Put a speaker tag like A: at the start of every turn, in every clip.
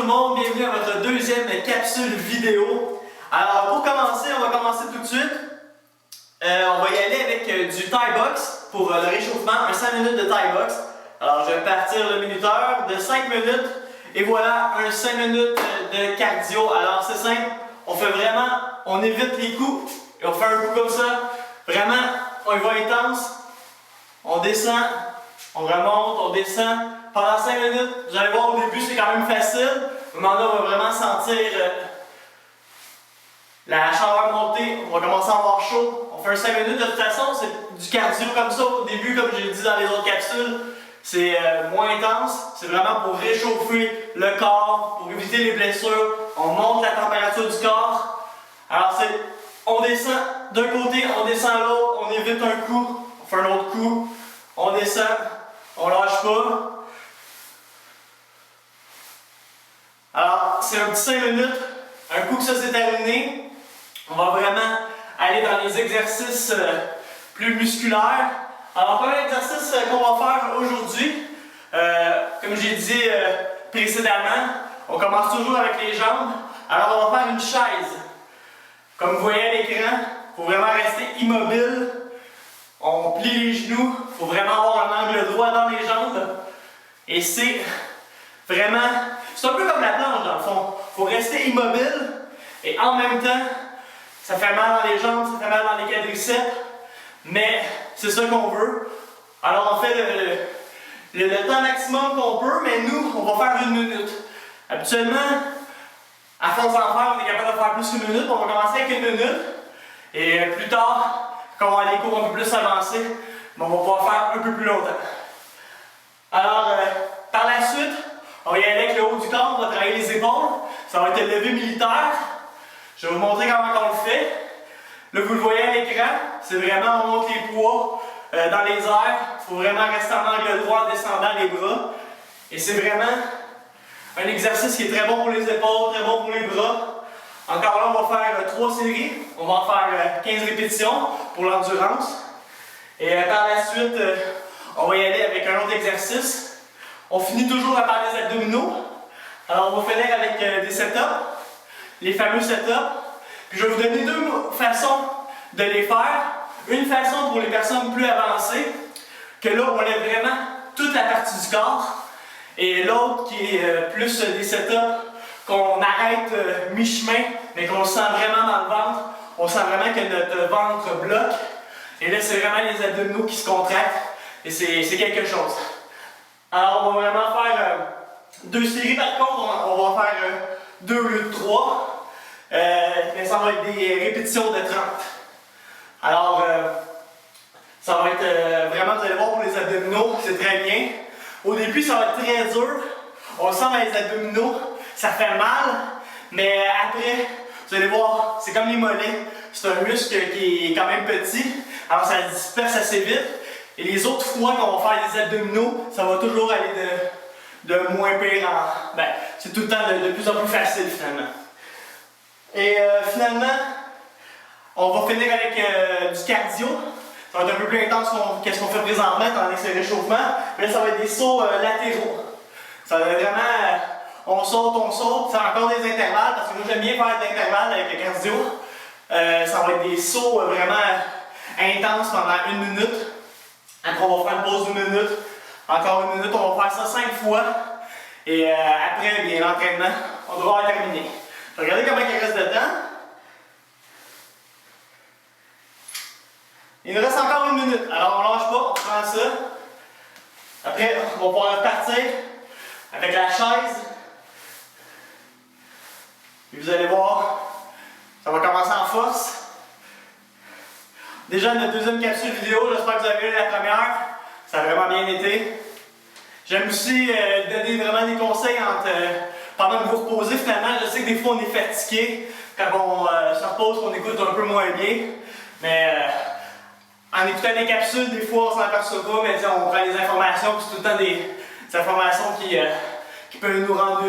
A: tout le monde, bienvenue à votre deuxième capsule vidéo. Alors pour commencer, on va commencer tout de suite. On va y aller avec du Thai box pour le réchauffement, un 5 minutes de Thai box. Alors je vais partir le minuteur de 5 minutes et voilà un 5 minutes de cardio. Alors c'est simple, on fait vraiment, on évite les coups et on fait un coup comme ça. Vraiment, on y va intense, on descend, on remonte, on descend. Pendant 5 minutes, vous allez voir au début c'est quand même facile. Au moment là, on va vraiment sentir la chaleur monter. On va commencer à avoir chaud. On fait un 5 minutes de toute façon, c'est du cardio comme ça. Au début, comme j'ai dit dans les autres capsules, c'est moins intense. C'est vraiment pour réchauffer le corps, pour éviter les blessures. On monte la température du corps. Alors on descend d'un côté, on descend l'autre, on évite un coup, on fait un autre coup, on descend, on lâche pas. Alors, c'est un petit 5 minutes. Un coup que ça c'est terminé, on va vraiment aller dans les exercices plus musculaires. Alors, premier exercice qu'on va faire aujourd'hui, comme j'ai dit précédemment, on commence toujours avec les jambes. Alors, on va faire une chaise. Comme vous voyez à l'écran, il faut vraiment rester immobile. On plie les genoux, il faut vraiment avoir un angle droit dans les jambes. Et c'est vraiment, c'est un peu comme la planche dans le fond. Il faut rester immobile et en même temps, ça fait mal dans les jambes, ça fait mal dans les quadriceps, mais c'est ça qu'on veut. Alors on fait le temps maximum qu'on peut, mais nous, on va faire 1 minute. Habituellement, à force d'en faire, on est capable de faire plus qu'une minute. On va commencer avec 1 minute et plus tard, quand on va aller des cours un peu plus avancés, on va pouvoir faire un peu plus longtemps. Alors, par la suite, on va y aller avec le haut du corps, on va travailler les épaules. Ça va être le levé militaire. Je vais vous montrer comment on le fait. Là, vous le voyez à l'écran, c'est vraiment, on monte les poids dans les airs. Il faut vraiment rester en angle droit en descendant les bras. Et c'est vraiment un exercice qui est très bon pour les épaules, très bon pour les bras. Encore là, on va faire 3 séries. On va en faire 15 répétitions pour l'endurance. Et par la suite, on va y aller avec un autre exercice. On finit toujours par les abdominaux. Alors on va finir avec des setups, les fameux setups. Puis je vais vous donner 2 façons de les faire. Une façon pour les personnes plus avancées, que là on lève vraiment toute la partie du corps. Et l'autre qui est plus des setups qu'on arrête mi-chemin, mais qu'on sent vraiment dans le ventre. On sent vraiment que notre ventre bloque. Et là c'est vraiment les abdominaux qui se contractent. Et c'est quelque chose. Alors on va vraiment faire 2 séries par contre, on va faire 2 au lieu de 3. Mais ça va être des répétitions de 30. Alors ça va être vraiment, vous allez voir pour les abdominaux, c'est très bien. Au début ça va être très dur, on sent dans les abdominaux, ça fait mal, mais après, vous allez voir, c'est comme les mollets, c'est un muscle qui est quand même petit, alors ça se disperse assez vite. Et les autres fois qu'on va faire des abdominaux, ça va toujours aller de moins pire en... Ben, c'est tout le temps de plus en plus facile finalement. Et finalement, on va finir avec du cardio. Ça va être un peu plus intense qu'est-ce qu'on fait présentement, étant donné que c'est le réchauffement. Mais là, ça va être des sauts latéraux. Ça va être vraiment... on saute. C'est encore des intervalles, parce que moi j'aime bien faire des intervalles avec le cardio. Ça va être des sauts vraiment intenses pendant 1 minute. Après, on va faire une pause d'1 minute. Encore 1 minute, on va faire ça 5 fois. Et après, bien, l'entraînement, on devra avoir terminé. Regardez comment il reste de temps. Il nous reste encore 1 minute. Alors, on ne lâche pas, on prend ça. Après, on va pouvoir repartir avec la chaise. Et vous allez voir, ça va commencer en force. Déjà, notre deuxième capsule vidéo, j'espère que vous avez eu la première. Ça a vraiment bien été. J'aime aussi donner vraiment des conseils pendant que vous reposez. Finalement, je sais que des fois on est fatigué. Quand on se repose, on écoute un peu moins bien. Mais en écoutant les capsules, des fois on s'en aperçoit pas, mais on prend des informations, puis c'est tout le temps des informations qui peuvent nous rendre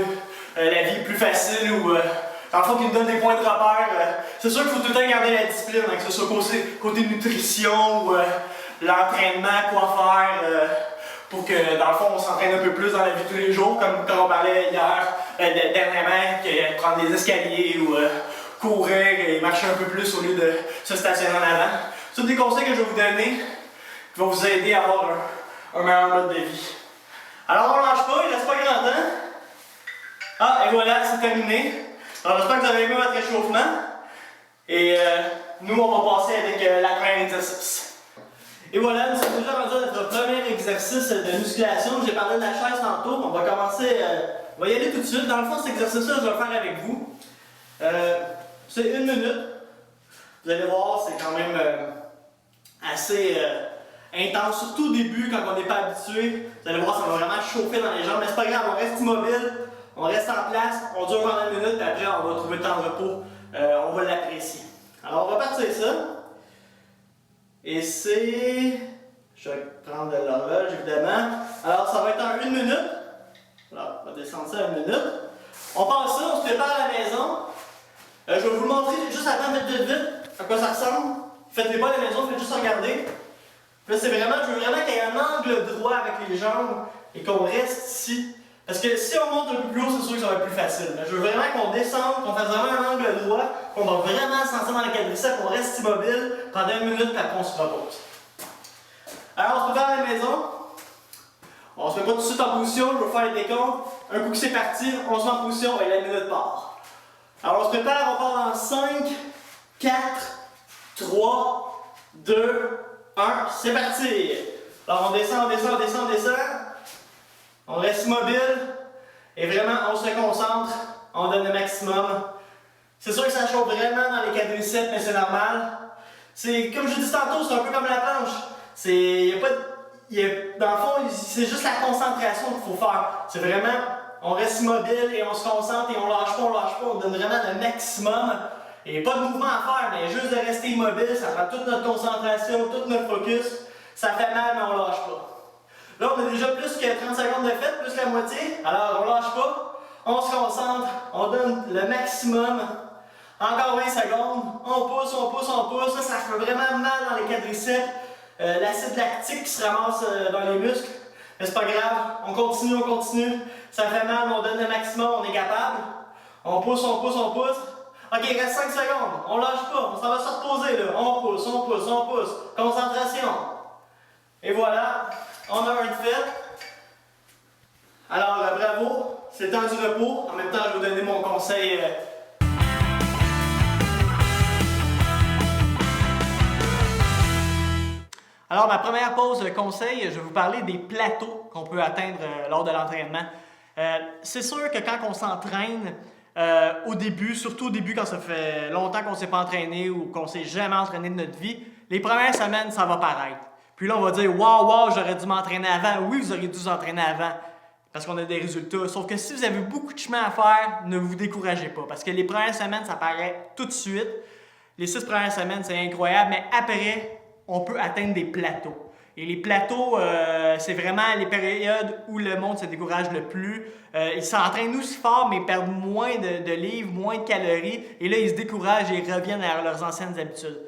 A: la vie plus facile ou dans le fond, qui nous donne des points de repère. C'est sûr qu'il faut tout le temps garder la discipline, que ce soit côté nutrition ou l'entraînement, quoi faire pour que dans le fond on s'entraîne un peu plus dans la vie de tous les jours, comme quand on parlait hier, dernièrement, que prendre des escaliers ou courir et marcher un peu plus au lieu de se stationner en avant. Ce sont des conseils que je vais vous donner qui vont vous aider à avoir un meilleur mode de vie. Alors on ne lâche pas, il ne reste pas grand temps. Ah, et voilà, c'est terminé. Alors j'espère que vous avez aimé votre échauffement. Et nous, on va passer avec la première exercice. Et voilà, nous sommes déjà rendus à notre premier exercice de musculation. J'ai parlé de la chaise tantôt. On va commencer, on va y aller tout de suite. Dans le fond, cet exercice-là, je vais le faire avec vous. C'est 1 minute. Vous allez voir, c'est quand même assez intense, surtout au début, quand on n'est pas habitué. Vous allez voir, ça va vraiment chauffer dans les jambes. Mais c'est pas grave, on reste immobile, on reste en place, on dure pendant 1 minute, et après, on va trouver le temps de repos. On va l'apprécier. Alors, on va partir ça. Et c'est... Je vais prendre l'horloge, évidemment. Alors, ça va être en 1 minute. Alors, on va descendre ça à 1 minute. On passe ça, on se prépare à la maison. Je vais vous le montrer juste avant, vite, à quoi ça ressemble. Faites-les pas à la maison, faites juste regarder. Là, c'est vraiment, je veux vraiment qu'il y ait un angle droit avec les jambes et qu'on reste ici. Parce que si on monte un peu plus haut, c'est sûr que ça va être plus facile. Mais je veux vraiment qu'on descende, qu'on fasse vraiment un angle droit, qu'on va vraiment se sentir dans le quadriceps, qu'on reste immobile pendant 1 minute, puis après on se repose. Alors, on se prépare à la maison. On se met pas tout de suite en position, je vais faire les décomptes. Un coup que c'est parti, on se met en position et la minute part. Alors, on se prépare, on part dans 5, 4, 3, 2, 1, c'est parti! Alors, on descend, on descend, on descend, on descend. On reste immobile et vraiment on se concentre, on donne le maximum. C'est sûr que ça chauffe vraiment dans les quadriceps, mais c'est normal. C'est comme je dis tantôt, c'est un peu comme la planche. Dans le fond, c'est juste la concentration qu'il faut faire. C'est vraiment, on reste immobile et on se concentre et on lâche pas, on donne vraiment le maximum. Et pas de mouvement à faire, mais juste de rester immobile, ça prend toute notre concentration, tout notre focus. Ça fait mal, mais on lâche pas. Là, on a déjà plus que 30 secondes de fait, plus la moitié. Alors, on lâche pas, on se concentre, on donne le maximum. Encore 20 secondes, on pousse, on pousse, on pousse. Ça fait vraiment mal dans les quadriceps. L'acide lactique qui se ramasse dans les muscles. Mais c'est pas grave, on continue, on continue. Ça fait mal, mais on donne le maximum, on est capable. On pousse, on pousse, on pousse. Ok, il reste 5 secondes. On lâche pas, on s'en va se reposer là. On pousse, on pousse, on pousse. Concentration. Et voilà. On a un de fait. Alors, bravo, c'est le temps du repos. En même temps, je vais vous donner mon conseil. Alors, ma première pause conseil, je vais vous parler des plateaux qu'on peut atteindre lors de l'entraînement. C'est sûr que quand on s'entraîne, au début, surtout au début quand ça fait longtemps qu'on ne s'est pas entraîné ou qu'on ne s'est jamais entraîné de notre vie, les premières semaines, ça va paraître. Puis là, on va dire « Wow, j'aurais dû m'entraîner avant. » Oui, vous auriez dû vous entraîner avant parce qu'on a des résultats. Sauf que si vous avez beaucoup de chemin à faire, ne vous découragez pas. Parce que les premières semaines, ça paraît tout de suite. Les 6 premières semaines, c'est incroyable. Mais après, on peut atteindre des plateaux. Et les plateaux, c'est vraiment les périodes où le monde se décourage le plus. Ils s'entraînent aussi fort, mais perdent moins de livres, moins de calories. Et là, ils se découragent et reviennent à leurs anciennes habitudes.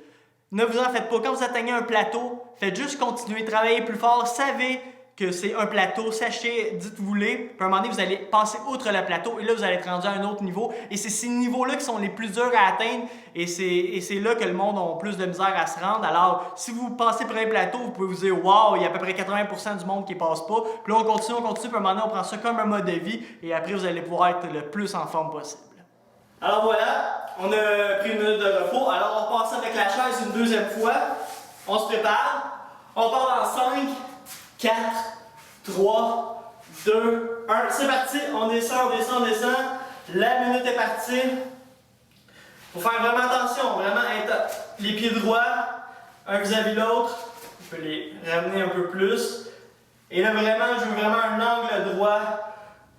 A: Ne vous en faites pas. Quand vous atteignez un plateau, faites juste continuer, travaillez plus fort. Savez que c'est un plateau, sachez, dites-vous-les. Puis à un moment donné, vous allez passer outre le plateau et là, vous allez être rendu à un autre niveau. Et c'est ces niveaux-là qui sont les plus durs à atteindre et c'est là que le monde a plus de misère à se rendre. Alors, si vous passez par un plateau, vous pouvez vous dire « Wow, il y a à peu près 80% du monde qui ne passe pas. » Puis là, on continue, puis à un moment donné, on prend ça comme un mode de vie et après, vous allez pouvoir être le plus en forme possible. Alors voilà, on a pris 1 minute de repos. Alors, on passe avec la chaise une deuxième fois. On se prépare. On part dans 5, 4, 3, 2, 1. C'est parti. On descend, on descend, on descend. La minute est partie. Il faut faire vraiment attention. Vraiment les pieds droits, un vis-à-vis l'autre. On peut les ramener un peu plus. Et là, vraiment, je veux vraiment un angle droit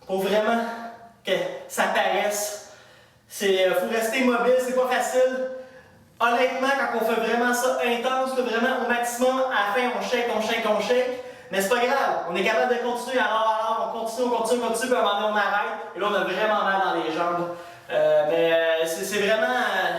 A: pour vraiment que ça paraisse. Il faut rester immobile, c'est pas facile. Honnêtement, quand on fait vraiment ça intense, vraiment au maximum, à la fin, on shake, on shake, on shake. Mais c'est pas grave, on est capable de continuer. Alors, on continue, puis à un moment donné, on arrête. Et là, on a vraiment mal dans les jambes.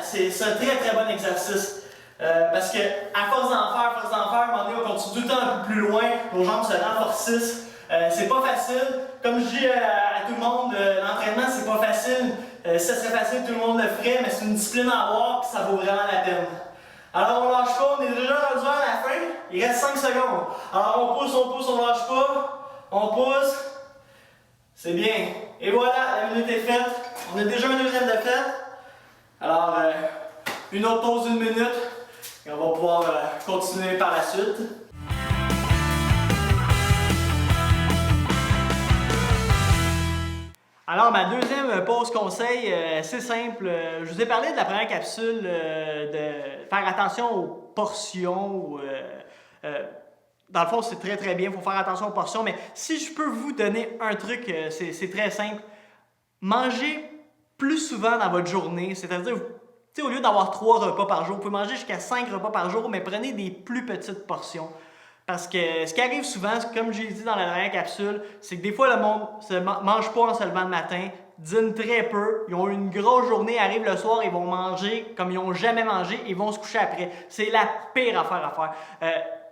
A: C'est un très très bon exercice. Parce que à force d'en faire, à un moment donné, on continue tout le temps un peu plus loin, nos jambes se renforcissent. C'est pas facile. Comme je dis à tout le monde, l'entraînement c'est pas facile. Si ça serait facile, tout le monde le ferait, mais c'est une discipline à avoir et ça vaut vraiment la peine. Alors on lâche pas, on est déjà rendu à la fin, il reste 5 secondes. Alors on lâche pas, on pousse. C'est bien. Et voilà, la minute est faite. On a déjà un deuxième de fait. Alors, une autre pause d'une minute et on va pouvoir continuer par la suite. Alors, ma deuxième pause conseil, c'est simple. Je vous ai parlé de la première capsule, de faire attention aux portions. Dans le fond, c'est très très bien, il faut faire attention aux portions. Mais si je peux vous donner un truc, c'est très simple. Mangez plus souvent dans votre journée, c'est-à-dire, au lieu d'avoir 3 repas par jour, vous pouvez manger jusqu'à 5 repas par jour, mais prenez des plus petites portions. Parce que ce qui arrive souvent, comme j'ai dit dans la dernière capsule, c'est que des fois le monde ne mange pas en se levant le matin, dîne très peu, ils ont une grosse journée, arrivent le soir, ils vont manger comme ils n'ont jamais mangé et ils vont se coucher après. C'est la pire affaire à faire.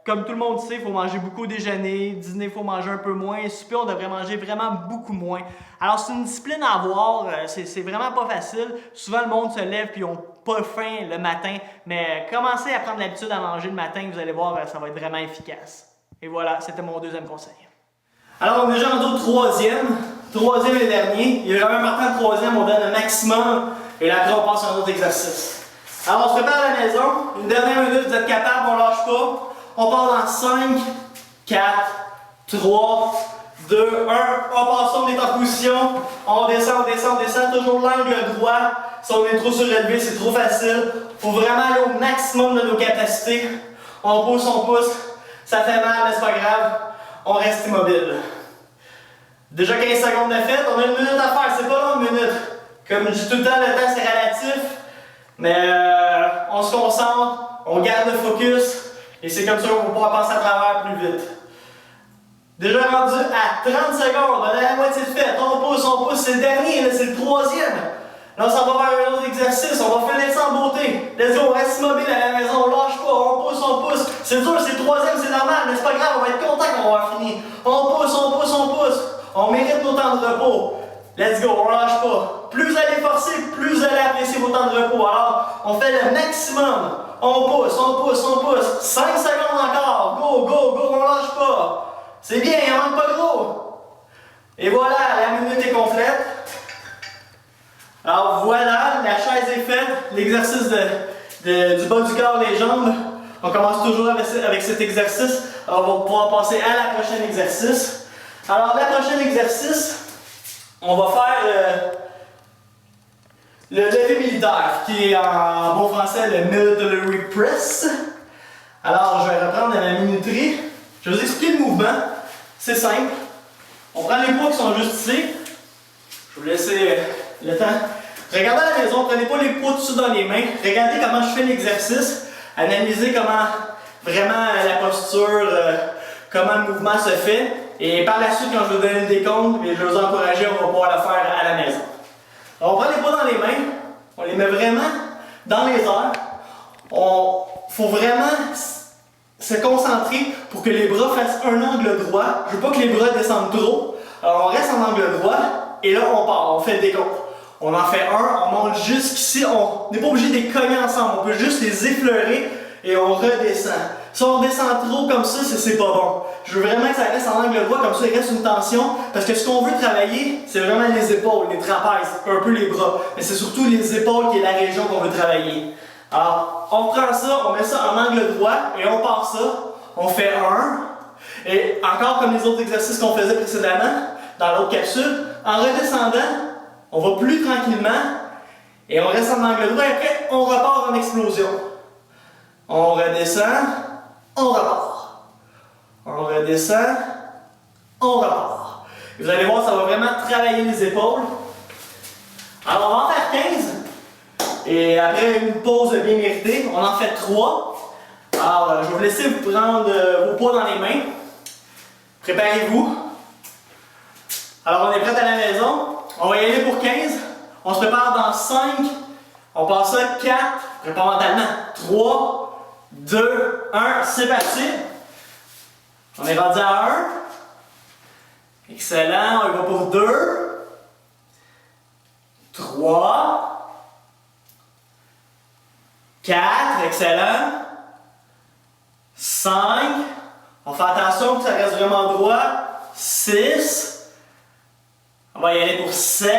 A: Comme tout le monde sait, il faut manger beaucoup au déjeuner, dîner, il faut manger un peu moins, souper, on devrait manger vraiment beaucoup moins. Alors c'est une discipline à avoir, c'est vraiment pas facile. Souvent le monde se lève et ils n'ont pas faim le matin, mais commencez à prendre l'habitude à manger le matin, vous allez voir, ça va être vraiment efficace. Et voilà, c'était mon deuxième conseil. Alors on est déjà rendu au troisième et dernier. Il est vraiment important le troisième, on donne un maximum et après on passe à un autre exercice. Alors on se prépare à la maison, une dernière minute, vous êtes capable, on lâche pas. On part dans 5, 4, 3, 2, 1. On passe, on est en position. On descend, toujours l'angle droit. Si on est trop surélevé, c'est trop facile. Il faut vraiment aller au maximum de nos capacités. On pousse. Ça fait mal, mais c'est pas grave. On reste immobile. Déjà 15 secondes de fait. On a une minute à faire. C'est pas long, une minute. Comme je dis tout le temps, le temps c'est relatif. Mais on se concentre. On garde le focus. Et c'est comme ça qu'on va pouvoir passer à travers plus vite. Déjà rendu à 30 secondes, on a la moitié de fait. On pousse, c'est le dernier, c'est le troisième. Là, on s'en va faire un autre exercice, on va finir ça en beauté. Let's go, on reste immobile à la maison, on lâche pas, on pousse. C'est dur, c'est le troisième, c'est normal, mais c'est pas grave, on va être content qu'on va avoir fini. On pousse. On mérite nos temps de repos. Let's go, on lâche pas. Plus vous allez forcer, plus vous allez apprécier vos temps de repos. Alors, on fait le maximum. On pousse. 5 secondes encore. Go, on lâche pas. C'est bien, il en manque pas gros. Et voilà, la minute est complète. Alors voilà, la chaise est faite. L'exercice du bas du corps, les jambes. On commence toujours avec cet exercice. Alors, on va pouvoir passer à la prochaine exercice. Alors, la prochaine exercice, on va faire le lever militaire, qui est en bon français le military press. Alors, je vais reprendre la minuterie. Je vais vous expliquer le mouvement. C'est simple. On prend les poids qui sont juste ici. Je vais vous laisser le temps. Regardez à la maison, prenez pas les poids tout dans les mains. Regardez comment je fais l'exercice. Analysez comment vraiment la posture, comment le mouvement se fait. Et par la suite, quand je vais vous donner le décompte, je vais vous encourager, on va pouvoir le faire à la maison. Alors, on prend les poids dans les mains, on les met vraiment dans les airs. Il faut vraiment se concentrer pour que les bras fassent un angle droit. Je ne veux pas que les bras descendent trop. Alors, on reste en angle droit et là, on part, on fait le décompte. On en fait un, on monte jusqu'ici. On n'est pas obligé de les cogner ensemble, on peut juste les effleurer et on redescend. Si on descend trop comme ça, c'est pas bon. Je veux vraiment que ça reste en angle droit, comme ça il reste une tension. Parce que ce qu'on veut travailler, c'est vraiment les épaules, les trapèzes, un peu les bras. Mais c'est surtout les épaules qui est la région qu'on veut travailler. Alors, on prend ça, on met ça en angle droit et on part ça. On fait un. Et encore comme les autres exercices qu'on faisait précédemment, dans l'autre capsule, en redescendant, on va plus tranquillement et on reste en angle droit et après on repart en explosion. On redescend, on repart. On redescend, on repart. Et vous allez voir, ça va vraiment travailler les épaules. Alors on va en faire 15. Et après une pause bien méritée, on en fait 3. Alors je vais vous laisser vous prendre vos poids dans les mains. Préparez-vous. Alors on est prêt à la maison. On va y aller pour 15. On se prépare dans 5. On passe à 4. Prépare mentalement. 3. 2, 1, c'est parti. On est rendu à 1. Excellent, on y va pour 2, 3, 4, excellent, 5, on fait attention que ça reste vraiment droit, 6, on va y aller pour 7,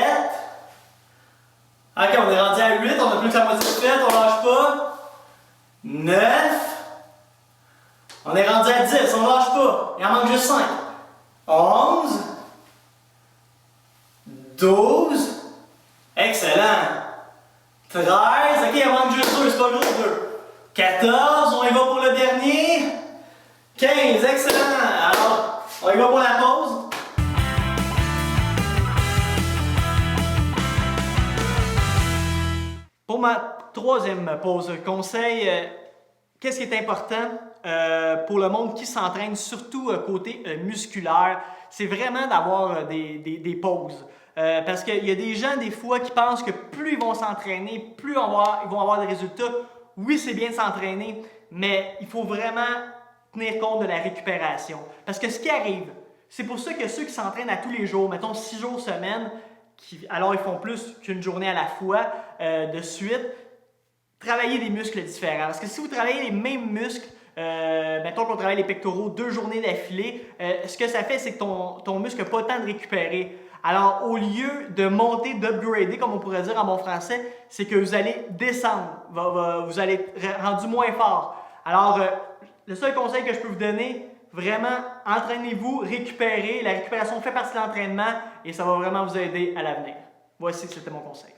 A: ok, on est rendu à 8, on a plus que la moitié de fait, on lâche pas, 9, on est rendu à 10, on lâche pas, il en manque juste 5, 11, 12, excellent, 13, ok, il en manque juste 2, c'est pas gros 2, 14, on y va pour le dernier, 15, excellent, alors on y va pour la pause. Pour ma troisième pause conseil, qu'est-ce qui est important pour le monde qui s'entraîne, surtout côté musculaire, c'est vraiment d'avoir des pauses. Parce qu'il y a des gens des fois qui pensent que plus ils vont s'entraîner, plus ils vont avoir des résultats. Oui, c'est bien de s'entraîner, mais il faut vraiment tenir compte de la récupération. Parce que ce qui arrive, c'est pour ça que ceux qui s'entraînent à tous les jours, mettons 6 jours semaine, alors ils font plus qu'une journée à la fois de suite, travailler des muscles différents. Parce que si vous travaillez les mêmes muscles, mettons qu'on travaille les pectoraux 2 journées d'affilée, ce que ça fait, c'est que ton muscle n'a pas le temps de récupérer. Alors, au lieu de monter, d'upgrader, comme on pourrait dire en bon français, c'est que vous allez descendre, vous allez être rendu moins fort. Alors, le seul conseil que je peux vous donner, vraiment, entraînez-vous, récupérez. La récupération fait partie de l'entraînement et ça va vraiment vous aider à l'avenir. Voici, c'était mon conseil.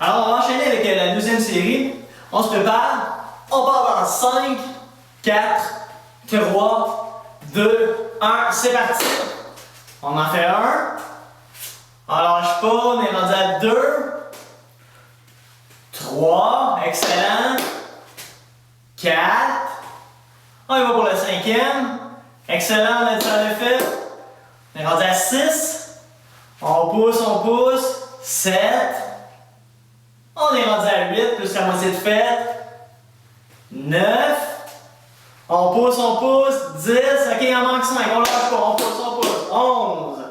A: Alors, on va enchaîner avec la deuxième série. On se prépare. On part dans 5, 4, 3, 2, 1. C'est parti. On en fait un. On lâche pas. On est rendu à 2, 3. Excellent. 4. On y va pour le 5e. Excellent. On a dit ça le fait. On est rendu à 6. On pousse. 7. On est rendu à 8, plus la moitié de fête. 9. On pousse. 10. Ok, il en manque 5. On lâche pas. On pousse. 11.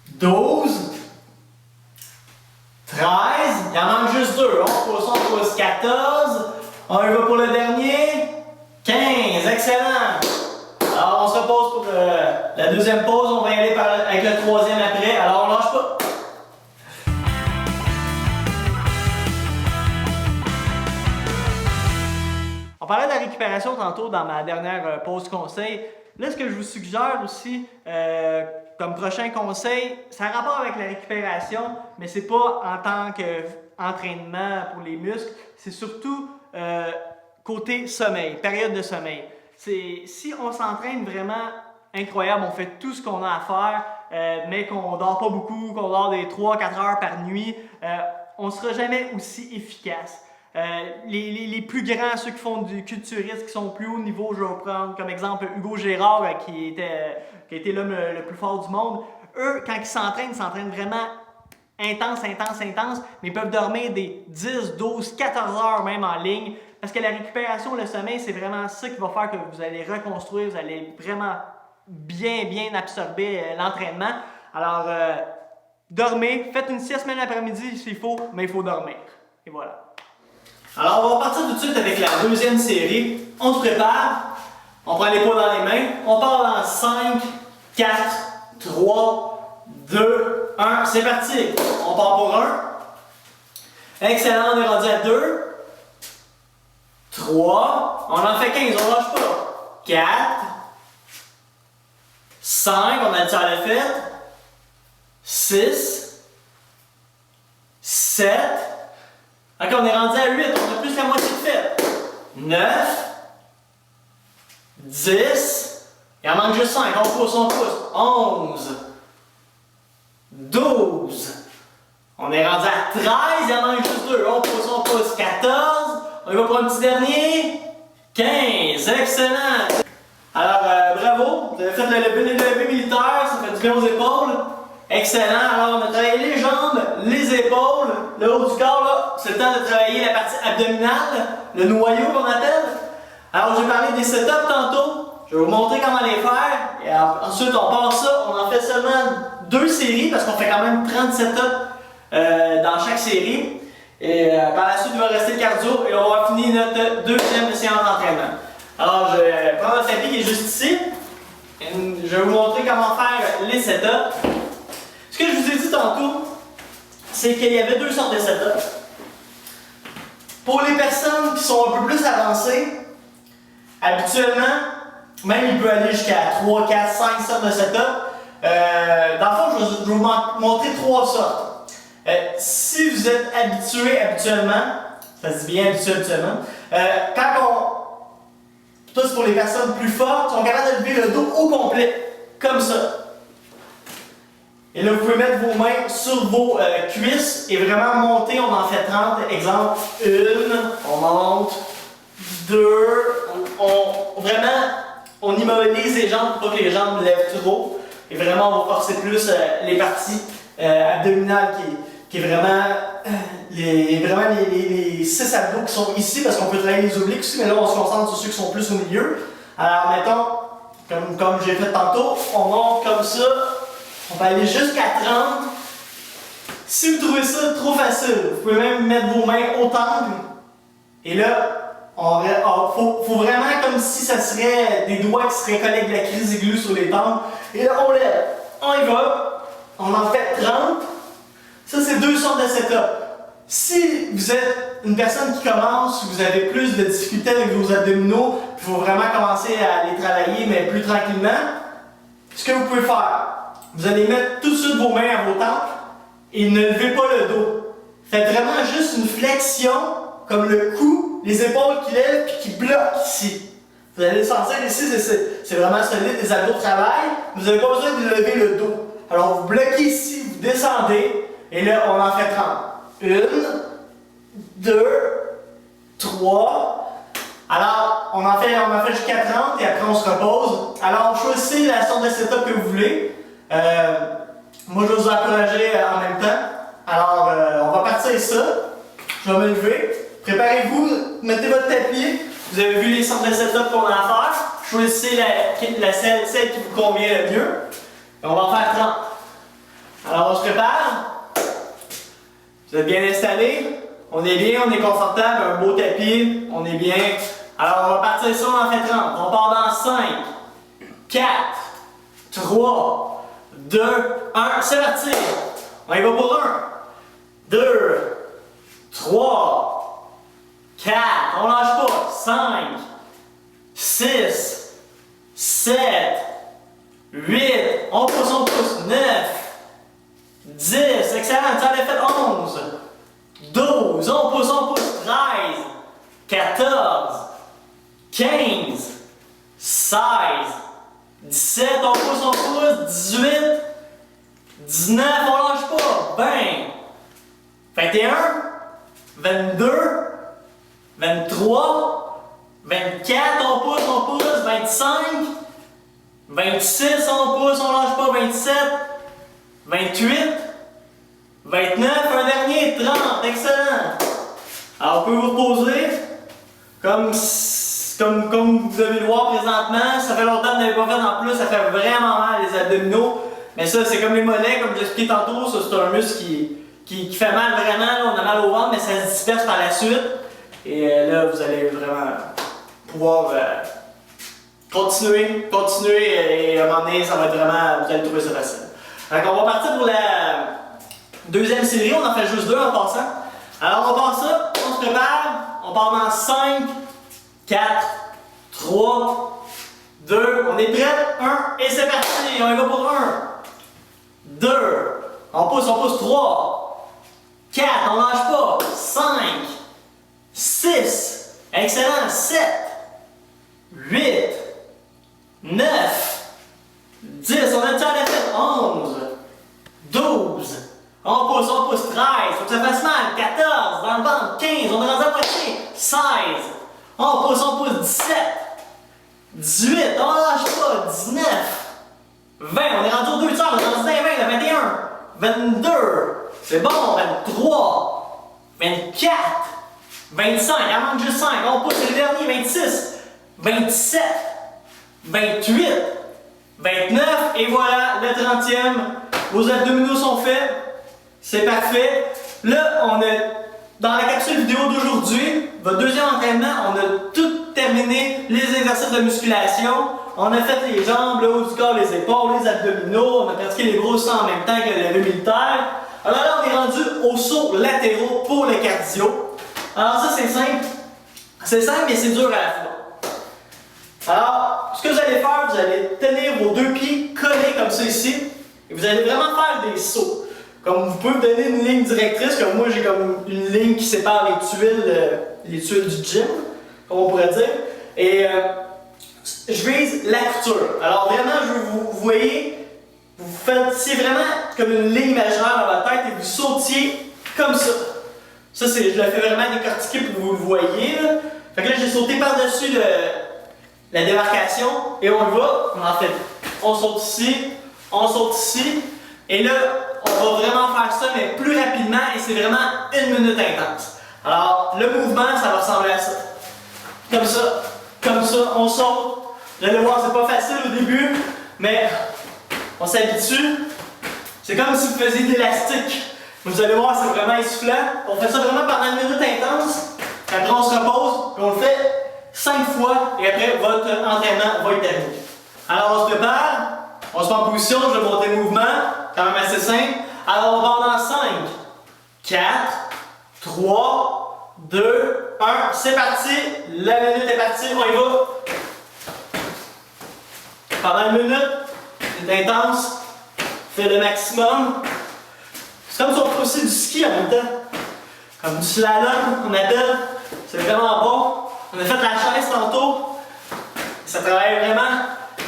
A: 12. 13. Il en manque juste 2. On pousse. 14. On y va pour le dernier. 15. Excellent. Alors, on se repose pour la deuxième pause. On va y aller avec le troisième après. Alors, on lâche pas. On parlait de la récupération tantôt dans ma dernière pause conseil. Là, ce que je vous suggère aussi comme prochain conseil, ça a rapport avec la récupération, mais c'est pas en tant qu'entraînement pour les muscles, c'est surtout côté sommeil, période de sommeil. Si on s'entraîne vraiment incroyable, on fait tout ce qu'on a à faire, mais qu'on dort pas beaucoup, qu'on dort des 3-4 heures par nuit, on ne sera jamais aussi efficace. Les plus grands, ceux qui font du culturisme, qui sont au plus haut niveau, je vais prendre comme exemple Hugo Gérard, qui était l'homme le plus fort du monde. Eux, quand ils s'entraînent vraiment intense, mais ils peuvent dormir des 10, 12, 14 heures même en ligne. Parce que la récupération, le sommeil, c'est vraiment ça qui va faire que vous allez reconstruire, vous allez vraiment bien absorber l'entraînement. Alors, dormez, faites une sieste même l'après-midi s'il faut, mais il faut dormir. Et voilà. Alors, on va partir tout de suite avec la deuxième série. On se prépare, on prend les poids dans les mains, on part dans 5, 4, 3, 2, 1, c'est parti. On part pour 1. Excellent, on est rendu à 2, 3, on en fait 15, on lâche pas. 4, 5, on a dit à la fête. 6, 7, ok, on est rendu à 8, on a plus la moitié de fait. 9, 10, il en manque juste 5, on pousse. 11, 12, on est rendu à 13, il en manque juste 2, on pousse. 14, on y va pour un petit dernier. 15, excellent. Alors, bravo, vous avez fait le lever militaire, ça fait du bien aux épaules. Excellent. Alors, on a travaillé les jambes, les épaules, le haut du corps, là. C'est le temps de travailler la partie abdominale, le noyau qu'on appelle. Alors, j'ai parlé des setups tantôt. Je vais vous montrer comment les faire. Et ensuite, on passe ça. On en fait seulement 2 séries parce qu'on fait quand même 30 setups dans chaque série. Et par la suite, il va rester le cardio et on va finir notre 2e séance d'entraînement. Alors, je prends notre tapis qui est juste ici. Et je vais vous montrer comment faire les setups. Ce que je vous ai dit tantôt, c'est qu'il y avait 2 sortes de setups. Pour les personnes qui sont un peu plus avancées, habituellement, même il peut aller jusqu'à 3, 4, 5 sortes de setups. Dans le fond, je vais vous montrer 3 sortes. Si vous êtes habitué habituellement, ça se dit bien habituellement, ça c'est pour les personnes plus fortes, qui sont capables de lever le dos au complet, comme ça. Et là, vous pouvez mettre vos mains sur vos cuisses et vraiment monter, on en fait 30. Exemple, 1, on monte, 2, on immobilise les jambes pour pas que les jambes lèvent trop. Et vraiment, on va forcer plus les parties abdominales qui est vraiment les 6 abdos qui sont ici parce qu'on peut travailler les obliques aussi, mais là on se concentre sur ceux qui sont plus au milieu. Alors mettons, comme j'ai fait tantôt, on monte comme ça, on peut aller jusqu'à 30. Si vous trouvez ça trop facile, vous pouvez même mettre vos mains au temple. Et là, faut vraiment comme si ça serait des doigts qui seraient collés avec de la crise aiguë sur les tempes. Et là, on lève, on y va, on en fait 30. Ça, c'est 2 sortes de setup. Si vous êtes une personne qui commence, vous avez plus de difficultés avec vos abdominaux, il faut vraiment commencer à les travailler, mais plus tranquillement, ce que vous pouvez faire, vous allez mettre tout de suite vos mains à vos tempes et ne levez pas le dos. Faites vraiment juste une flexion, comme le cou, les épaules qui lèvent et qui bloquent ici. Vous allez sentir ici, c'est vraiment solide, les abdos travaillent, vous n'avez pas besoin de lever le dos. Alors vous bloquez ici, vous descendez, et là on en fait 30. 1, 2, 3. Alors on en fait jusqu'à 30 et après on se repose. Alors choisissez la sorte de setup que vous voulez. Moi je vais vous encourager en même temps. Alors on va partir ça. Je vais me lever. Préparez-vous, mettez votre tapis. Vous avez vu les sortes de setup qu'on a à faire. Choisissez celle qui vous convient le mieux. Et on va en faire 30. Alors on se prépare. Vous êtes bien installés. On est bien, on est confortable. Un beau tapis. On est bien. Alors on va partir ça, on en fait 30. On part dans 5, 4, 3, 2, 1. C'est parti. On y va pour 1, 2, 3, 4. On lâche pas. 5, 6, 7, 8. On pousse. 9, 10. Excellent. Ça en a fait 11, 12. On pousse. 13, 14, 15, 16, 17. On pousse. 18, 19. On lâche pas. 20, 21, 22, 23, 24. On pousse. 25, 26. On pousse. On lâche pas. 27, 28, 29, un dernier, 30, excellent! Alors, vous pouvez vous reposer, comme vous devez le voir présentement. Ça fait longtemps que vous n'avez pas fait en plus, ça fait vraiment mal les abdominaux. Mais ça, c'est comme les mollets, comme j'expliquais tantôt, ça c'est un muscle qui fait mal vraiment, là, on a mal au ventre, mais ça se disperse par la suite. Et là, vous allez vraiment pouvoir continuer, et à un moment donné, ça va être vraiment, vous allez trouver ça facile. Donc on va partir pour la 2e série, on en fait juste 2 en passant. Alors on part ça, on se prépare, on part dans 5, 4, 3, 2, on est prêt, 1, et c'est parti, on y va pour 1, 2, on pousse, 3, 4, on lâche pas, 5, 6, excellent, 7, 8, 9, 10, on a déjà fait 11, 12, on pousse, 13, faut que ça fasse mal, 14, dans le ventre, 15, on est rendu à moitié, 16, on pousse, 17, 18, on lâche pas, 19, 20, on on est rendu aux 2 tiers, on est rendu dans les 20, le 21, 22, c'est bon, 23, 24, 25, il en manque juste 5, on pousse le dernier, 26, 27, 28, 29, et voilà, le 30e, vos abdominaux sont faits, c'est parfait. Là, on a, dans la capsule vidéo d'aujourd'hui, votre deuxième entraînement, on a tout terminé les exercices de musculation. On a fait les jambes, le haut du corps, les épaules, les abdominaux, on a pratiqué les gros sauts en même temps que le militaire. Alors là, on est rendu aux sauts latéraux pour le cardio. Alors ça, c'est simple. C'est simple, mais c'est dur à la fois. Alors, ce que vous allez faire, vous allez tenir vos 2 pieds collés comme ça ici, et vous allez vraiment faire des sauts. Comme vous pouvez me donner une ligne directrice, comme moi j'ai comme une ligne qui sépare les tuiles du gym, comme on pourrait dire. Et je vise la couture. Alors vraiment, vous voyez, vous faites vraiment comme une ligne imaginaire dans votre tête et vous sautiez comme ça. Ça, je le fais vraiment décortiquer pour que vous le voyez. Là. Fait que là, j'ai sauté par-dessus la démarcation et on le va. En fait, on saute ici, et là, on va vraiment faire ça, mais plus rapidement, et c'est vraiment 1 minute intense. Alors, le mouvement, ça va ressembler à ça. Comme ça, on saute. Vous allez voir, c'est pas facile au début, mais on s'habitue. C'est comme si vous faisiez de l'élastique. Vous allez voir, c'est vraiment essoufflant. On fait ça vraiment pendant 1 minute intense. Après, on se repose, puis on le fait 5 fois, et après, votre entraînement va être terminé. Alors, on se prépare, on se met en position, je vais monter le mouvement, quand même assez simple. Alors, on va dans 5, 4, 3, 2, 1, c'est parti. La minute est partie, on y va. Pendant 1 minute, c'est intense, fais le maximum. C'est comme si on fait aussi du ski en même temps. Comme du slalom, on appelle. C'est vraiment bon. On a fait la chaise tantôt. Ça travaille vraiment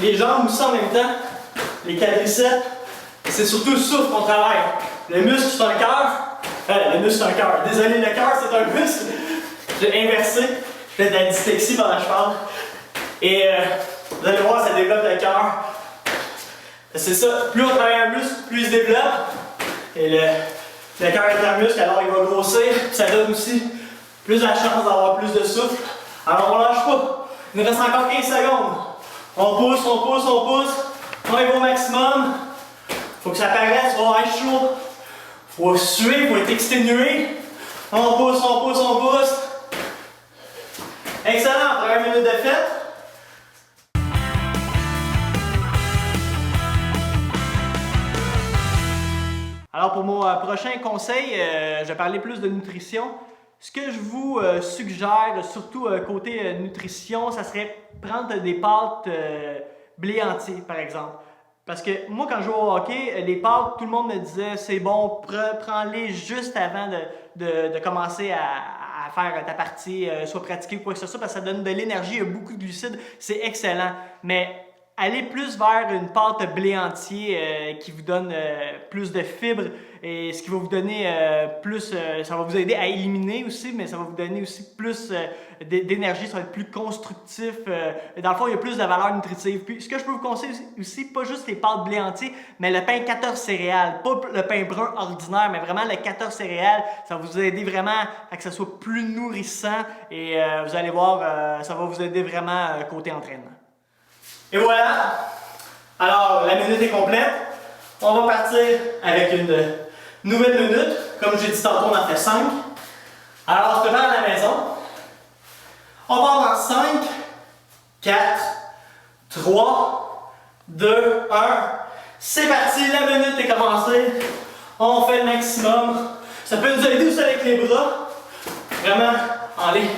A: les jambes aussi en même temps. Les quadriceps. C'est surtout le souffle qu'on travaille. Le muscle, c'est un cœur. Le muscle, c'est un cœur. Désolé, le cœur, c'est un muscle. J'ai inversé. Je fais de la dyslexie pendant que je parle. Et vous allez voir, ça développe le cœur. C'est ça. Plus on travaille un muscle, plus il se développe. Et le cœur est un muscle, alors il va grossir. Ça donne aussi plus la chance d'avoir plus de souffle. Alors on lâche pas. Il nous reste encore 15 secondes. On pousse. On va au maximum. Faut que ça paraisse, faut être chaud. Faut suer, faut être exténué. On pousse. Excellent, après 1 minute de fête. Alors pour mon prochain conseil, je vais parler plus de nutrition. Ce que je vous suggère, surtout côté nutrition, ça serait prendre des pâtes blé entier, par exemple. Parce que moi, quand je joue au hockey, les pâtes, tout le monde me disait c'est bon, prends-les juste avant de commencer à faire ta partie, soit pratiquer ou quoi que ce soit, parce que ça donne de l'énergie, il y a beaucoup de glucides, c'est excellent. Mais allez plus vers une pâte blé entier qui vous donne plus de fibres et ce qui va vous donner plus, ça va vous aider à éliminer aussi, mais ça va vous donner aussi plus d'énergie, ça va être plus constructif. Dans le fond, il y a plus de valeur nutritive. Puis ce que je peux vous conseiller aussi, pas juste les pâtes blé entier, mais le pain 14 céréales, pas le pain brun ordinaire, mais vraiment le 14 céréales, ça va vous aider vraiment à que ça soit plus nourrissant et vous allez voir, ça va vous aider vraiment côté entraînement. Et voilà! Alors, la minute est complète. On va partir avec une nouvelle minute. Comme j'ai dit tantôt, on en fait 5. Alors, on se prépare à la maison. On part dans 5, 4, 3, 2, 1. C'est parti, la minute est commencée. On fait le maximum. Ça peut nous aider aussi avec les bras. Vraiment, en les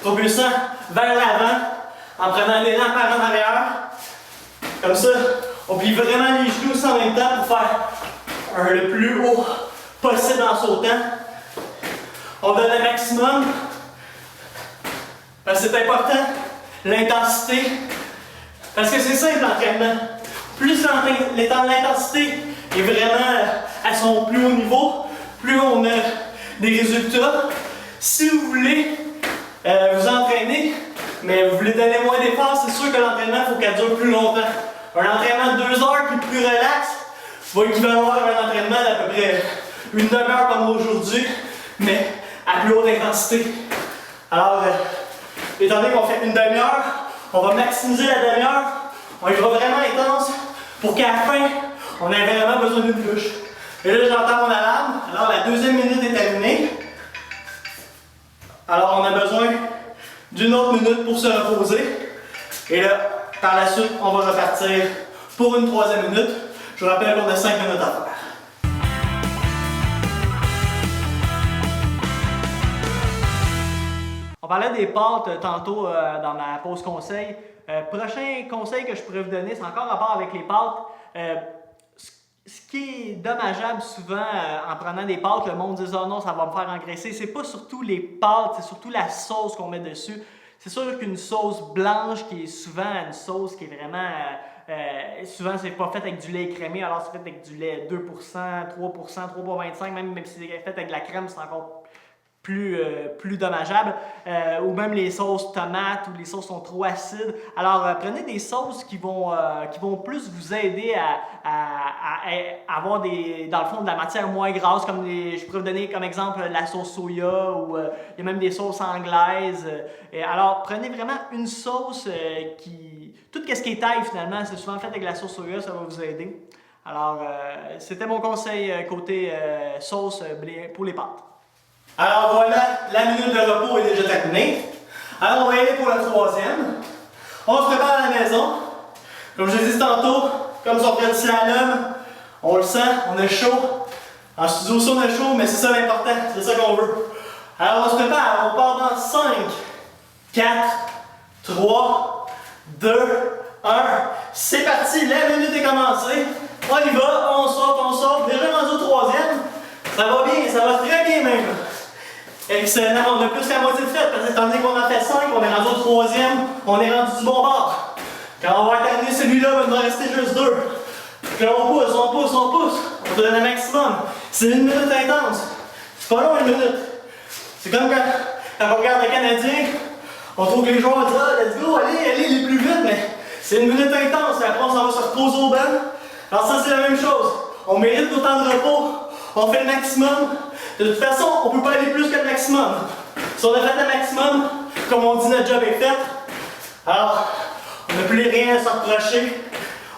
A: propulsant vers l'avant, en prenant l'élan par en arrière. Comme ça, on plie vraiment les genoux aussi en même temps pour faire le plus haut possible en sautant. On donne le maximum. Parce que c'est important, l'intensité. Parce que c'est simple l'entraînement. Plus l'intensité est vraiment à son plus haut niveau, plus on a des résultats. Si vous voulez vous entraîner, mais vous voulez donner moins d'efforts, c'est sûr que l'entraînement, il faut qu'elle dure plus longtemps. Un entraînement de 2 heures qui est plus relax va équivaloir à un entraînement d'à peu près une demi-heure comme aujourd'hui, mais à plus haute intensité. Alors, étant donné qu'on fait une demi-heure, on va maximiser la demi-heure, on y va vraiment intense pour qu'à la fin, on ait vraiment besoin d'une douche. Et là, j'entends mon alarme. Alors, la deuxième minute est terminée. Alors, on a besoin d'une autre minute pour se reposer. Et là, par la suite, on va repartir pour une troisième minute. Je vous rappelle qu'on a 5 minutes à faire. On parlait des pâtes tantôt dans ma pause conseil. Prochain conseil que je pourrais vous donner, c'est encore rapport avec les pâtes. Ce qui est dommageable souvent en prenant des pâtes, le monde dit « Oh non, ça va me faire engraisser ». C'est pas surtout les pâtes, c'est surtout la sauce qu'on met dessus. C'est sûr qu'une sauce blanche qui est souvent une sauce qui est vraiment... souvent, c'est pas fait avec du lait écrémé, alors c'est fait avec du lait 2%, 3%, 3,25%, même si c'est fait avec de la crème, c'est encore plus dommageable. Ou même les sauces tomates ou les sauces sont trop acides. Alors, prenez des sauces qui vont plus vous aider à avoir dans le fond de la matière moins grasse, comme je pourrais vous donner comme exemple la sauce soya ou il y a même des sauces anglaises. Alors, prenez vraiment une sauce tout ce qui est taille finalement, c'est souvent fait avec la sauce soya, ça va vous aider. Alors, c'était mon conseil côté sauce pour les pâtes. Alors voilà, la minute de repos est déjà terminée. Alors on va y aller pour la troisième. On se prépare à la maison. Comme je l'ai dit tantôt, comme si on ferait du slalom, on le sent, on est chaud. En studio aussi on est chaud, mais c'est ça l'important, c'est ça qu'on veut. Alors on se prépare, on part dans 5, 4, 3, 2, 1. C'est parti, la minute est commencée. On y va, on saute. Déjà rendu au troisième. Ça va bien, ça va très bien même. Excellent, on a plus la moitié de fait, parce que étant donné qu'on en fait 5, on est rendu au troisième, on est rendu du bon bord. Quand on va terminer celui-là, il va rester juste 2. Puis là, on pousse, on te donne un maximum. C'est une minute intense. C'est pas long une minute. C'est comme quand on regarde le Canadien, on trouve que les joueurs disent « Ah, let's go, allez les plus vite », mais c'est une minute intense, après on s'en va se reposer au banc. Alors ça, c'est la même chose. On mérite nos temps de repos, on fait le maximum. De toute façon, on ne peut pas aller plus que le maximum. Si on a fait le maximum, comme on dit, notre job est fait. Alors, on n'a plus rien à se reprocher.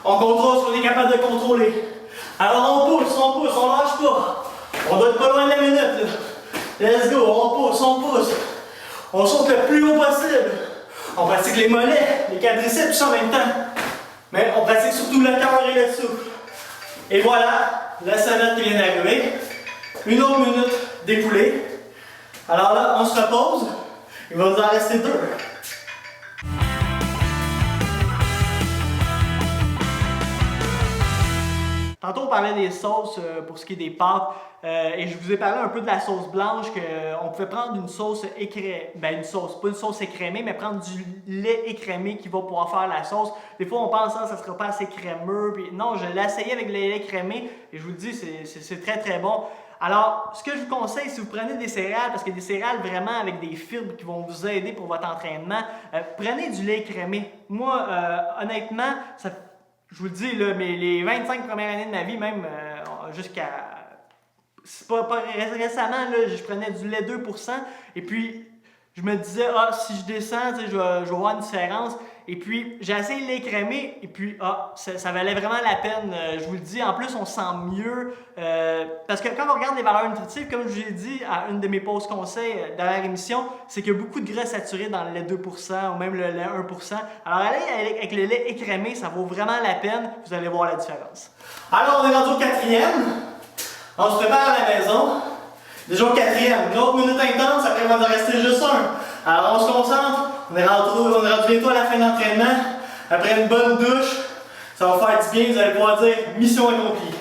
A: On contrôle ce qu'on est capable de contrôler. Alors on pousse, on lâche pas. On doit être pas loin de la minute. Là. Let's go, on pousse. On saute le plus haut possible. On pratique les mollets, les quadriceps en même temps. Mais on pratique surtout le cœur et le souffle. Et voilà, la sonnette qui vient d'arriver. Une autre minute d'écoulée. Alors là, on se repose. Il va nous en rester 2. Tantôt, on parlait des sauces pour ce qui est des pâtes. Et je vous ai parlé un peu de la sauce blanche, qu'on pouvait prendre une sauce écrémée. Ben, pas une sauce écrémée, mais prendre du lait écrémé qui va pouvoir faire la sauce. Des fois, on pense que ça ne sera pas assez crémeux. Puis, non, je l'ai essayé avec le lait écrémé et je vous le dis, c'est très très bon. Alors, ce que je vous conseille, si vous prenez des céréales, parce qu'il y a des céréales vraiment avec des fibres qui vont vous aider pour votre entraînement, prenez du lait écrémé. Moi, honnêtement, je vous le dis, là, mais les 25 premières années de ma vie, même jusqu'à... C'est pas récemment, là, je prenais du lait 2%, et puis je me disais, si je descends, je vais voir une différence. Et puis, j'ai essayé le lait écrémé, et puis, ça valait vraiment la peine. Je vous le dis, en plus, on sent mieux. Parce que quand on regarde les valeurs nutritives, comme je vous l'ai dit à une de mes pauses conseils dernière émission, c'est qu'il y a beaucoup de gras saturés dans le lait 2% ou même le lait 1%. Alors, allez avec le lait écrémé, ça vaut vraiment la peine. Vous allez voir la différence. Alors, on est rendu au 4e. On se prépare à la maison. Déjà au 4e. Une autre minute intense, après, il va en rester juste 1. Alors, on se concentre. On est rendu bientôt à la fin de l'entraînement. Après une bonne douche, ça va faire du bien, vous allez pouvoir dire mission accomplie.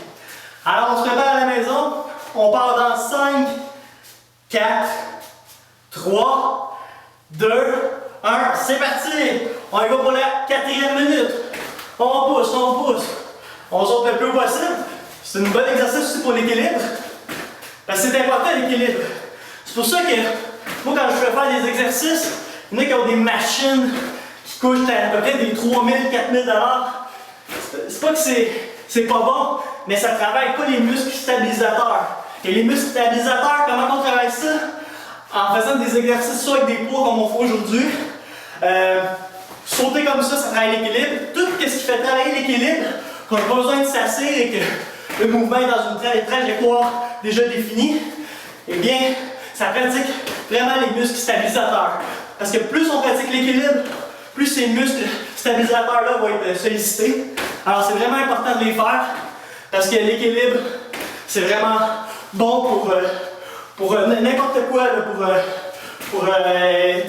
A: Alors on se prépare à la maison, on part dans 5, 4, 3, 2, 1, c'est parti! On y va pour la 4e minute. On pousse, on saute le plus haut possible. C'est un bon exercice aussi pour l'équilibre. Parce que c'est important l'équilibre. C'est pour ça que moi quand je fais faire des exercices, il y en a qui ont des machines qui coûtent à peu près des 3 000, 4 000 $. c'est pas que c'est pas bon, mais ça travaille pas les muscles stabilisateurs. Et les muscles stabilisateurs, comment on travaille ça? En faisant des exercices soit avec des poids comme on fait aujourd'hui. Sauter comme ça travaille l'équilibre. Tout ce qui fait travailler l'équilibre, qu'on n'a pas besoin de s'asseoir et que le mouvement est dans une trajectoire déjà définie, eh bien, ça pratique vraiment les muscles stabilisateurs. Parce que plus on pratique l'équilibre, plus ces muscles stabilisateurs-là vont être sollicités. Alors c'est vraiment important de les faire parce que l'équilibre, c'est vraiment bon pour n'importe quoi, là, pour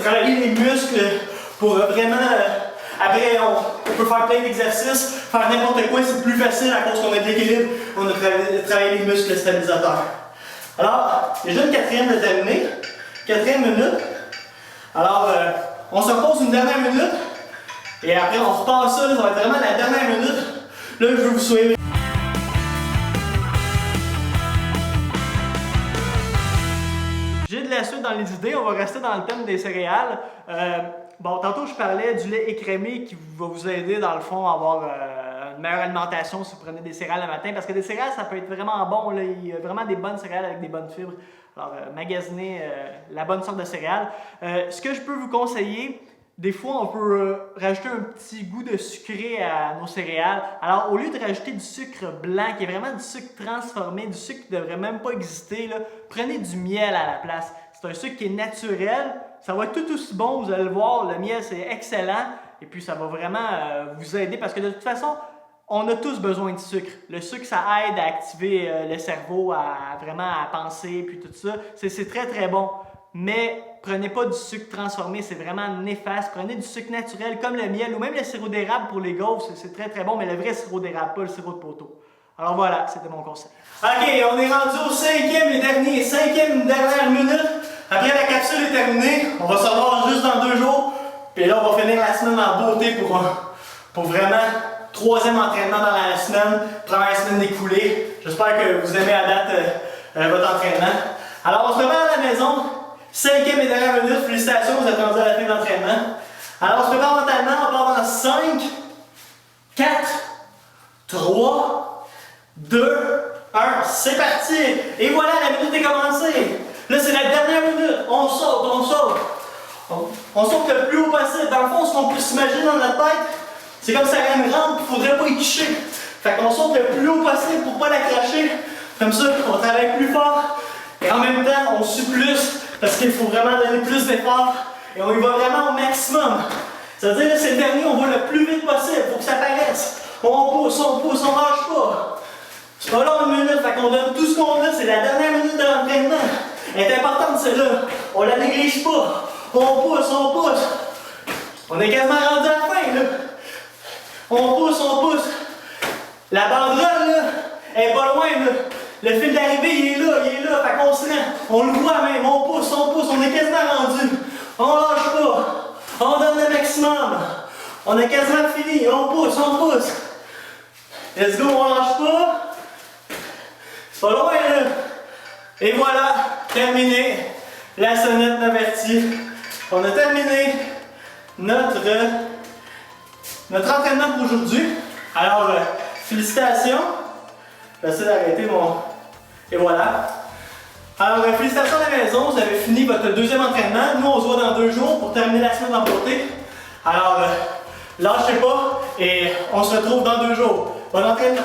A: travailler les muscles, pour vraiment... après, on peut faire plein d'exercices, faire n'importe quoi, c'est plus facile à cause qu'on a de l'équilibre, on a travaillé les muscles stabilisateurs. Alors, déjà une quatrième de terminer, quatrième minute. Alors, on se repose une dernière minute, et après on repart ça, ça va être vraiment la dernière minute. Là, je veux vous souhaiter. J'ai de la suite dans les idées, on va rester dans le thème des céréales. Bon, tantôt je parlais du lait écrémé qui va vous aider dans le fond à avoir une meilleure alimentation si vous prenez des céréales le matin. Parce que des céréales, ça peut être vraiment bon. Là. Il y a vraiment des bonnes céréales avec des bonnes fibres. Alors, magasinez la bonne sorte de céréales. Ce que je peux vous conseiller, des fois on peut rajouter un petit goût de sucré à nos céréales. Alors, au lieu de rajouter du sucre blanc, qui est vraiment du sucre transformé, du sucre qui ne devrait même pas exister, là, prenez du miel à la place. C'est un sucre qui est naturel, ça va être tout aussi bon, vous allez le voir, le miel c'est excellent et puis ça va vraiment vous aider parce que de toute façon, on a tous besoin de sucre. Le sucre, ça aide à activer le cerveau, vraiment à penser puis tout ça. C'est très très bon, mais prenez pas du sucre transformé, c'est vraiment néfaste. Prenez du sucre naturel comme le miel ou même le sirop d'érable pour les gaufres, c'est très très bon, mais le vrai sirop d'érable, pas le sirop de poteau. Alors voilà, c'était mon conseil. Ok, on est rendu au cinquième dernière minute. Après la capsule est terminée, on va se revoir juste dans 2 jours. Puis là, on va finir la semaine en beauté pour vraiment 3e entraînement dans la semaine, première semaine écoulée. J'espère que vous aimez à date votre entraînement. Alors, on se prépare à la maison. 5e et dernière minute. Félicitations, vous êtes rendus à la fin de l'entraînement. Alors, on se prépare mentalement. On part dans 5, 4, 3, 2, 1. C'est parti! Et voilà, la minute est commencée. Là, c'est la dernière minute. On saute, on saute. On saute le plus haut possible. Dans le fond, ce qu'on peut s'imaginer dans notre tête, c'est comme ça a une rampe, il ne faudrait pas y toucher. Fait qu'on saute le plus haut possible pour ne pas la cracher. Comme ça, on travaille plus fort. Et en même temps, on sue plus parce qu'il faut vraiment donner plus d'efforts. Et on y va vraiment au maximum. C'est-à-dire, c'est le dernier, on va le plus vite possible. Il faut que ça paraisse. On pousse, on lâche pas. C'est pas long une minute, fait qu'on donne tout ce qu'on a. C'est la dernière minute de l'entraînement. Elle est importante celle-là. On la néglige pas. On pousse, on pousse. On est quasiment rendu à la fin là. On pousse. La banderole là, elle est pas loin là. Le fil d'arrivée il est là. Fait qu'on se rend. On le voit même. On pousse. On est quasiment rendu. On lâche pas. On donne le maximum. On est quasiment fini. On pousse. Let's go, on lâche pas. C'est pas loin là. Et voilà, terminé. La sonnette m'avertit. On a terminé notre entraînement pour aujourd'hui. Alors, félicitations. J'essaie d'arrêter mon... Et voilà. Alors, félicitations à la maison. Vous avez fini votre 2e entraînement. Nous, on se voit dans 2 jours pour terminer la semaine en beauté. Alors, lâchez pas et on se retrouve dans 2 jours. Bon entraînement.